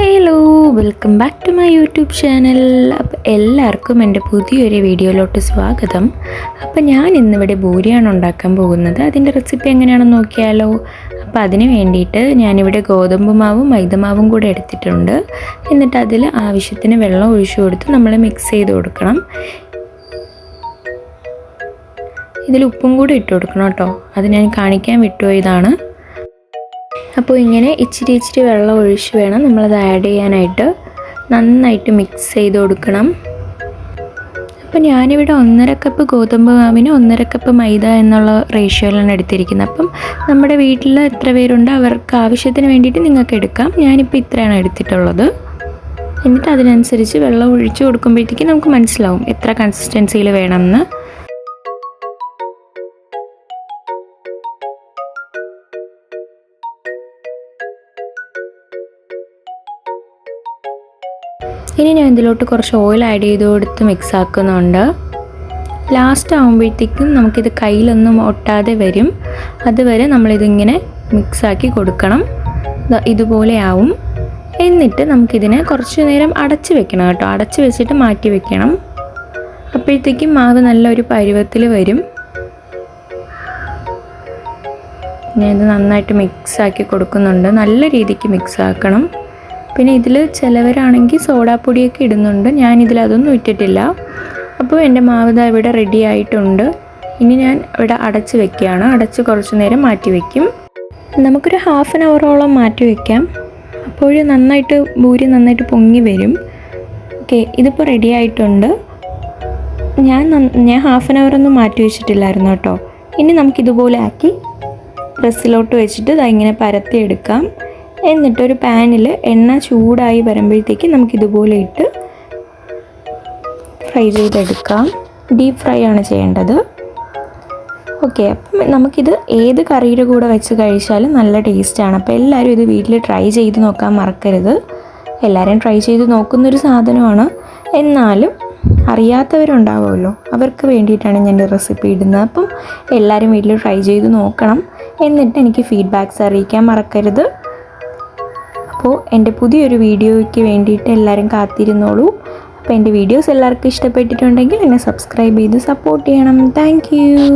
Hello, welcome back to my YouTube channel. അപ്പോൾ എല്ലാവർക്കും എൻ്റെ പുതിയൊരു വീഡിയോയിലോട്ട് സ്വാഗതം. അപ്പോൾ ഞാൻ ഇന്നിവിടെ ബൂരിയാണ് ഉണ്ടാക്കാൻ പോകുന്നത്. അതിൻ്റെ റെസിപ്പി എങ്ങനെയാണെന്ന് നോക്കിയാലോ. അപ്പോൾ അതിന് വേണ്ടിയിട്ട് ഞാനിവിടെ ഗോതമ്പ് മാവും മൈദമാവും കൂടെ എടുത്തിട്ടുണ്ട്. എന്നിട്ട് അതിൽ ആവശ്യത്തിന് വെള്ളം ഒഴിച്ചു കൊടുത്ത് നമ്മൾ മിക്സ് ചെയ്ത് കൊടുക്കണം. ഇതിൽ ഉപ്പും കൂടി ഇട്ട് കൊടുക്കണം കേട്ടോ. അത് ഞാൻ കാണിക്കാൻ വിട്ടുപോയതാണ്. അപ്പോൾ ഇങ്ങനെ ഇച്ചിരി വെള്ളം ഒഴിച്ച് വേണം നമ്മളത് ആഡ് ചെയ്യാനായിട്ട്. നന്നായിട്ട് മിക്സ് ചെയ്ത് കൊടുക്കണം. അപ്പോൾ ഞാനിവിടെ 1.5 കപ്പ് ഗോതമ്പ് മാവിന് 1.5 കപ്പ് മൈദ എന്നുള്ള റേഷ്യോയിലാണ് എടുത്തിരിക്കുന്നത്. അപ്പം നമ്മുടെ വീട്ടിൽ എത്ര പേരുണ്ട് അവർക്ക് ആവശ്യത്തിന് വേണ്ടിയിട്ട് നിങ്ങൾക്ക് എടുക്കാം. ഞാനിപ്പോൾ ഇത്രയാണ് എടുത്തിട്ടുള്ളത്. എന്നിട്ട് അതിനനുസരിച്ച് വെള്ളം ഒഴിച്ച് കൊടുക്കുമ്പോഴത്തേക്ക് നമുക്ക് മനസ്സിലാവും എത്ര കൺസിസ്റ്റൻസിയിൽ വേണമെന്ന്. ഇനി ഞാൻ ഇതിലോട്ട് കുറച്ച് ഓയിൽ ആഡ് ചെയ്ത് കൊടുത്ത് മിക്സ് ആക്കുന്നുണ്ട്. ലാസ്റ്റ് ആകുമ്പോഴത്തേക്കും നമുക്കിത് കയ്യിലൊന്നും ഒട്ടാതെ വരും. അതുവരെ നമ്മളിതിങ്ങനെ മിക്സാക്കി കൊടുക്കണം. ഇതുപോലെ ആവും. എന്നിട്ട് നമുക്കിതിനെ കുറച്ച് നേരം അടച്ച് വെക്കണം കേട്ടോ. അടച്ച് വെച്ചിട്ട് മാറ്റി വെക്കണം. അപ്പോഴത്തേക്കും മാവ് നല്ലൊരു പരുവത്തിൽ വരും. ഞാനിത് നന്നായിട്ട് മിക്സാക്കി കൊടുക്കുന്നുണ്ട്. നല്ല രീതിക്ക് മിക്സ് ആക്കണം. പിന്നെ ഇതിൽ ചിലവരാണെങ്കിൽ സോഡാപ്പൊടിയൊക്കെ ഇടുന്നുണ്ട്. ഞാനിതിലതൊന്നും ഇട്ടിട്ടില്ല. അപ്പോൾ എൻ്റെ മാവ് ഇവിടെ റെഡി ആയിട്ടുണ്ട്. ഇനി ഞാൻ ഇവിടെ അടച്ച് വെക്കുകയാണ്. അടച്ച് കുറച്ച് നേരം മാറ്റി വയ്ക്കും. നമുക്കൊരു 1/2 അവറോളം മാറ്റി വയ്ക്കാം. അപ്പോൾ നന്നായിട്ട് ബൂരി നന്നായിട്ട് പൊങ്ങി വരും. ഓക്കെ, ഇതിപ്പോൾ റെഡി ആയിട്ടുണ്ട്. ഞാൻ 1/2 അവറൊന്നും മാറ്റി വെച്ചിട്ടില്ലായിരുന്നു കേട്ടോ. ഇനി നമുക്കിതുപോലെ ആക്കി പ്രസ്സിലോട്ട് വെച്ചിട്ട് ഇങ്ങനെ പരത്തിയെടുക്കാം. എന്നിട്ടൊരു പാനിൽ എണ്ണ ചൂടായി വരുമ്പോഴത്തേക്ക് നമുക്കിതുപോലെ ഇട്ട് ഫ്രൈ ചെയ്തെടുക്കാം. ഡീപ്പ് ഫ്രൈ ആണ് ചെയ്യേണ്ടത്. ഓക്കെ, അപ്പം നമുക്കിത് ഏത് കറിയുടെ കൂടെ വെച്ച് കഴിച്ചാലും നല്ല ടേസ്റ്റാണ്. അപ്പോൾ എല്ലാവരും ഇത് വീട്ടിൽ ട്രൈ ചെയ്ത് നോക്കാൻ മറക്കരുത്. എല്ലാവരും ട്രൈ ചെയ്ത് നോക്കുന്നൊരു സാധനമാണ്. എന്നാലും അറിയാത്തവരുണ്ടാവുമല്ലോ, അവർക്ക് വേണ്ടിയിട്ടാണ് ഞാൻ ഈ റെസിപ്പി ഇടുന്നത്. അപ്പം എല്ലാവരും വീട്ടിൽ ട്രൈ ചെയ്ത് നോക്കണം. എന്നിട്ട് എനിക്ക് ഫീഡ്ബാക്ക്സ് അറിയിക്കാൻ മറക്കരുത്. അപ്പോൾ എൻ്റെ പുതിയൊരു വീഡിയോയ്ക്ക് വേണ്ടിയിട്ട് എല്ലാവരും കാത്തിരുന്നോളൂ. അപ്പോൾ എൻ്റെ വീഡിയോസ് എല്ലാവർക്കും ഇഷ്ടപ്പെട്ടിട്ടുണ്ടെങ്കിൽ എന്നെ സബ്സ്ക്രൈബ് ചെയ്ത് സപ്പോർട്ട് ചെയ്യണം. Thank you.